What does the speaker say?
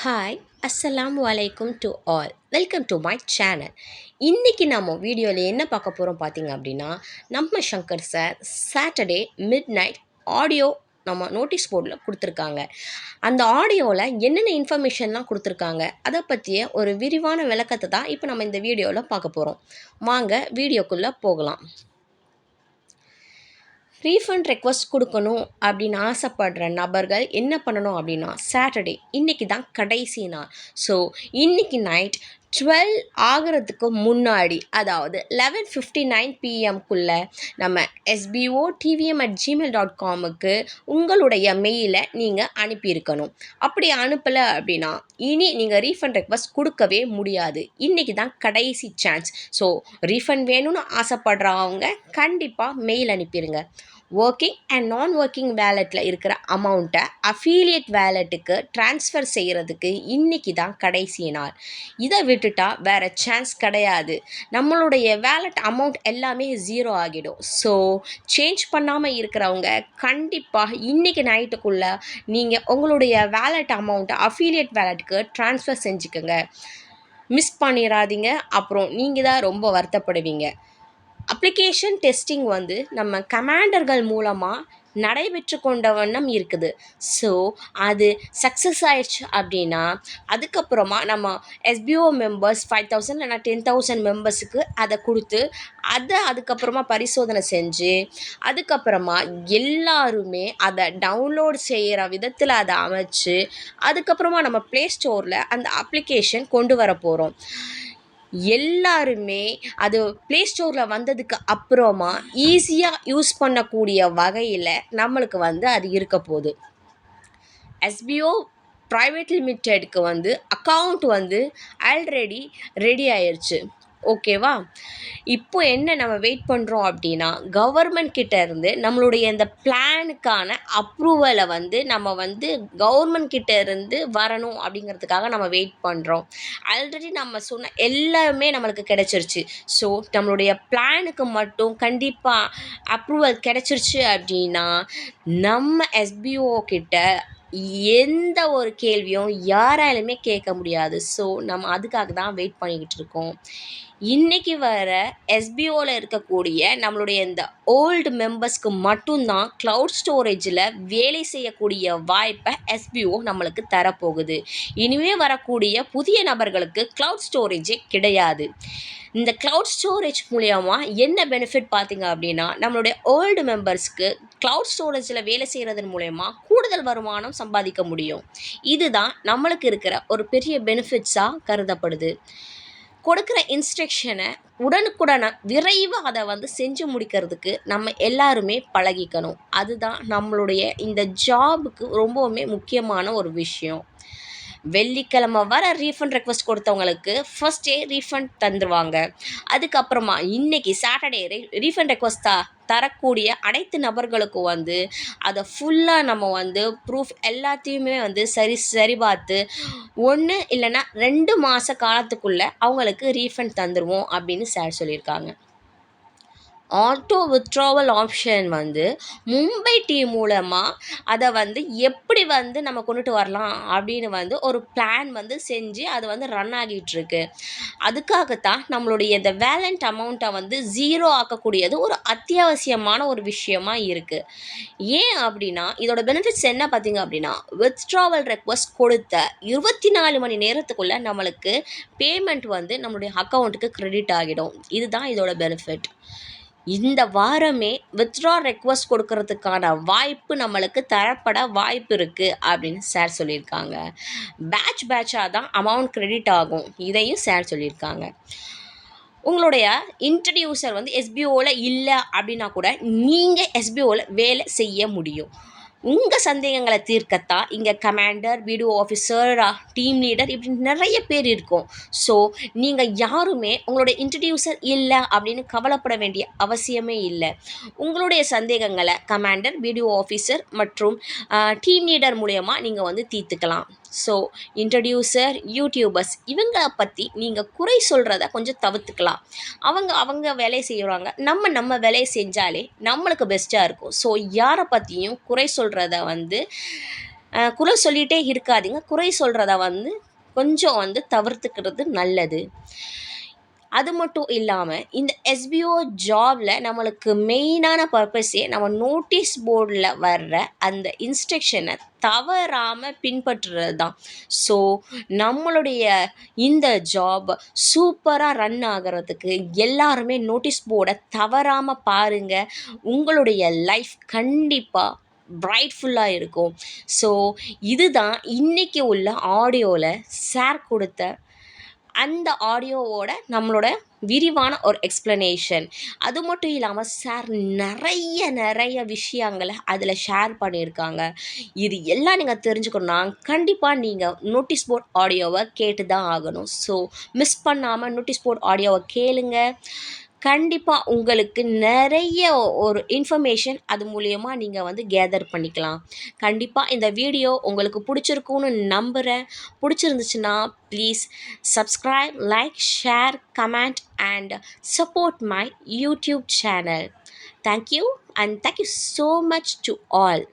Hi அஸ்ஸலாமு அலைக்கும் to all welcome to my channel. இன்றைக்கி நம்ம வீடியோவில் என்ன பார்க்க போகிறோம் பார்த்தீங்க அப்படின்னா, நம்ம Shankar sir Saturday mid night audio நம்ம நோட்டீஸ் போர்டில் கொடுத்துருக்காங்க. அந்த ஆடியோவில் என்னென்ன இன்ஃபர்மேஷன்லாம் கொடுத்துருக்காங்க அதை பற்றிய ஒரு விரிவான விளக்கத்தை தான் இப்போ நம்ம இந்த வீடியோவில் பார்க்க போகிறோம். வாங்க வீடியோக்குள்ளே போகலாம். ரீஃபண்ட் ரெக்வஸ்ட் கொடுக்கணும் அப்படின்னு ஆசைப்படுற நபர்கள் என்ன பண்ணணும் அப்படின்னா, சாட்டர்டே இன்றைக்கி தான் கடைசி நாள். ஸோ இன்றைக்கி நைட் 12 ஆகிறதுக்கு முன்னாடி, அதாவது 11:59 பிஎம்குள்ளே நம்ம sbo.tvm@gmail.comக்கு உங்களுடைய மெயிலை நீங்கள் அனுப்பியிருக்கணும். அப்படி அனுப்பலை அப்படின்னா இனி நீங்கள் ரீஃபண்ட் ரெக்வஸ்ட் கொடுக்கவே முடியாது. இன்றைக்கி தான் கடைசி சான்ஸ். ஸோ ரீஃபண்ட் வேணும்னு ஆசைப்படுறவங்க கண்டிப்பாக மெயில் அனுப்பிடுங்க. ஒர்க்கிங் அண்ட் நான் ஒர்க்கிங் வேலெட்டில் இருக்கிற அமௌண்ட்டை அஃபீலியேட் வேலெட்டுக்கு ட்ரான்ஸ்ஃபர் செய்கிறதுக்கு இன்றைக்கி தான் கடைசி நாள். இதை விட்டுட்டா வேறு சான்ஸ் கிடையாது. நம்மளுடைய வேலெட் அமௌண்ட் எல்லாமே ஜீரோ ஆகிடும். ஸோ சேஞ்ச் பண்ணாமல் இருக்கிறவங்க கண்டிப்பாக இன்றைக்கி நைட்டுக்குள்ளே நீங்கள் உங்களுடைய வேலெட் அமௌண்ட்டை அஃபீலியேட் வேலெட்டுக்கு ட்ரான்ஸ்ஃபர் செஞ்சுக்கோங்க. மிஸ் பண்ணிடாதீங்க. அப்புறம் நீங்கள் தான் ரொம்ப வருத்தப்படுவீங்க. அப்ளிகேஷன் டெஸ்டிங் நம்ம கமாண்டர்கள் மூலமாக நடைபெற்று கொண்ட வண்ணம் இருக்குது. ஸோ அது சக்ஸஸ் ஆயிடுச்சு அப்படின்னா அதுக்கப்புறமா நம்ம எஸ்பிஓ மெம்பர்ஸ் 5,000 இல்லைனா 10,000 மெம்பர்ஸுக்கு அதை கொடுத்து அதுக்கப்புறமா பரிசோதனை செஞ்சு அதுக்கப்புறமா எல்லாருமே அதை டவுன்லோட் செய்கிற விதத்தில் அதை அமைச்சு அதுக்கப்புறமா நம்ம ப்ளே ஸ்டோரில் அந்த அப்ளிகேஷன் கொண்டு வர போகிறோம். எல்லாருமே அது ப்ளே ஸ்டோரில் வந்ததுக்கு அப்புறமா ஈஸியாக யூஸ் பண்ணக்கூடிய வகையில் நம்மளுக்கு அது இருக்க போகுது. எஸ்பிஓ ப்ரைவேட் லிமிட்டெடுக்கு அக்கௌண்ட் ஆல்ரெடி ரெடி ஆயிடுச்சு. ஓகேவா? இப்போ என்ன நம்ம வெயிட் பண்ணுறோம் அப்படின்னா, கவர்மெண்ட் கிட்டேருந்து நம்மளுடைய இந்த பிளானுக்கான அப்ரூவலை நம்ம கவர்மெண்ட் கிட்டேருந்து வரணும் அப்படிங்கிறதுக்காக நம்ம வெயிட் பண்ணுறோம். ஆல்ரெடி நம்ம சொன்ன எல்லாமே நம்மளுக்கு கிடச்சிருச்சு. ஸோ நம்மளுடைய பிளானுக்கு மட்டும் கண்டிப்பாக அப்ரூவல் கிடச்சிருச்சு அப்படின்னா நம்ம எஸ்பிஓ கிட்ட எந்த ஒரு கேள்வியும் யாராலுமே கேட்க முடியாது. ஸோ நம்ம அதுக்காக தான் வெயிட் பண்ணிக்கிட்டு இருக்கோம். இன்றைக்கி வர எஸ்பிஓவில் இருக்கக்கூடிய நம்மளுடைய இந்த ஓல்டு மெம்பர்ஸ்க்கு மட்டும்தான் க்ளவுட் ஸ்டோரேஜில் வேலை செய்யக்கூடிய வாய்ப்பை எஸ்பிஓ நம்மளுக்கு தரப்போகுது. இனிமேல் வரக்கூடிய புதிய நபர்களுக்கு க்ளவுட் ஸ்டோரேஜே கிடையாது. இந்த க்ளவுட் ஸ்டோரேஜ் மூலயமா என்ன பெனிஃபிட் பார்த்திங்க அப்படின்னா, நம்மளுடைய ஓல்டு மெம்பர்ஸ்க்கு க்ளவுட் ஸ்டோரேஜில் வேலை செய்கிறதன் மூலயமா கூடுதல் வருமானம் சம்பாதிக்க முடியும். இதுதான் நம்மளுக்கு இருக்கிற ஒரு பெரிய பெனிஃபிட்ஸாக கருதப்படுது. கொடுக்குற இன்ஸ்ட்ரக்ஷனை உடனுக்குடனே விரைவாக அதை செஞ்சு முடிக்கிறதுக்கு நம்ம எல்லாருமே பழகிக்கணும். அதுதான் நம்மளுடைய இந்த ஜாபுக்கு ரொம்பவுமே முக்கியமான ஒரு விஷயம். வெள்ளிக்கிழமை வர ரீஃபண்ட் ரெக்வஸ்ட் கொடுத்தவங்களுக்கு ஃபர்ஸ்ட் டே ரீஃபண்ட் தந்துடுவாங்க. அதுக்கப்புறமா இன்றைக்கி சாட்டர்டே ரீஃபண்ட் ரெக்வஸ்ட் தரக்கூடிய அனைத்து நபர்களுக்கும் அதை ஃபுல்லாக நம்ம ப்ரூஃப் எல்லாத்தையுமே சரி பார்த்து 1 இல்லைன்னா 2 மாத காலத்துக்குள்ளே அவங்களுக்கு ரீஃபண்ட் தந்துடுவோம் அப்படின்னு சார் சொல்லியிருக்காங்க. Auto withdrawal option Mumbai team மூலமாக அதை எப்படி நம்ம கொண்டுட்டு வரலாம் அப்படின்னு ஒரு பிளான் செஞ்சு அது ரன் ஆகிட்டுருக்கு. அதுக்காகத்தான் நம்மளுடைய இந்த வேலண்ட் அமௌண்ட்டை ஜீரோ ஆக்கக்கூடியது ஒரு அத்தியாவசியமான ஒரு விஷயமா இருக்குது. ஏன் அப்படின்னா இதோட பெனிஃபிட்ஸ் என்ன பார்த்தீங்க அப்படின்னா, வித்ட்ராவல் ரெக்வஸ்ட் கொடுத்த 24 மணி நேரத்துக்குள்ளே நம்மளுக்கு பேமெண்ட் நம்மளுடைய அக்கௌண்ட்டுக்கு கிரெடிட் ஆகிடும். இதுதான் இதோட பெனிஃபிட். இந்த வாரமே வித்ட்ரா ரெக்வஸ்ட் கொடுக்கறதுக்கான வாய்ப்பு நம்மளுக்கு தரப்பட வாய்ப்பு இருக்குது அப்படின்னு சார் சொல்லியிருக்காங்க. பேட்சாக தான் அமௌண்ட் கிரெடிட் ஆகும். இதையும் சார் சொல்லியிருக்காங்க. உங்களுடைய இன்ட்ரடியூசர் எஸ்பிஓவில் இல்லை அப்படின்னா கூட நீங்கள் எஸ்பிஓவில் வேலை செய்ய முடியும். உங்கள் சந்தேகங்களை தீர்க்கத்தான் இங்கே commander, video officer, team leader இப்படி நிறைய பேர் இருக்கும். ஸோ நீங்கள் யாருமே உங்களுடைய இன்ட்ரடியூசர் இல்லை அப்படின்னு கவலைப்பட வேண்டிய அவசியமே இல்லை. உங்களுடைய சந்தேகங்களை கமாண்டர், வீடியோ ஆஃபீஸர் மற்றும் டீம் லீடர் மூலயமா நீங்கள் தீர்த்துக்கலாம். ஸோ இன்ட்ரடியூசர், யூடியூபர்ஸ் இவங்களை பற்றி நீங்கள் குறை சொல்கிறத கொஞ்சம் தவிர்த்துக்கலாம். அவங்க வேலையை செய்கிறாங்க, நம்ம வேலையை செஞ்சாலே நம்மளுக்கு பெஸ்ட்டாக இருக்கும். ஸோ யாரை பற்றியும் குறை சொல்கிறத குறை சொல்லிகிட்டே இருக்காதீங்க. குறை சொல்கிறத வந்து கொஞ்சம் வந்து தவிர்த்துக்கிறது நல்லது. அது மட்டும் இல்லாமல் இந்த எஸ்பிஓ ஜாபில் நம்மளுக்கு மெயினான பர்பஸே நம்ம நோட்டீஸ் போர்டில் வர்ற அந்த இன்ஸ்ட்ரக்ஷனை தவறாமல் பின்பற்றுறது தான். ஸோ நம்மளுடைய இந்த ஜாப் சூப்பராக ரன் ஆகிறதுக்கு எல்லாருமே நோட்டீஸ் போர்டை தவறாமல் பாருங்கள். உங்களுடைய லைஃப் கண்டிப்பாக பிரைட்ஃபுல்லாக இருக்கும். ஸோ இதுதான் இன்றைக்கி உள்ள ஆடியோவில் சார் கொடுத்த அந்த ஆடியோவோட நம்மளோட விரிவான ஒரு எக்ஸ்ப்ளனேஷன். அது மட்டும் இல்லாமல் சார் நிறைய விஷயங்களை அதில் ஷேர் பண்ணியிருக்காங்க. இது எல்லாம் நீங்கள் தெரிஞ்சுக்கணுன்னா கண்டிப்பாக நீங்கள் நோட்டீஸ் போர்ட் ஆடியோவை கேட்டு தான் ஆகணும். ஸோ மிஸ் பண்ணாமல் நோட்டீஸ் போர்ட் ஆடியோவை கேளுங்க. கண்டிப்பாக உங்களுக்கு நிறைய ஒரு இன்ஃபர்மேஷன் அது மூலயமா நீங்கள் வந்து கேதர் பண்ணிக்கலாம். கண்டிப்பாக இந்த வீடியோ உங்களுக்கு பிடிச்சிருக்குன்னு நம்புகிறேன். பிடிச்சிருந்துச்சுன்னா please subscribe, like, share, comment and support my YouTube channel. Thank you and thank you so much to all.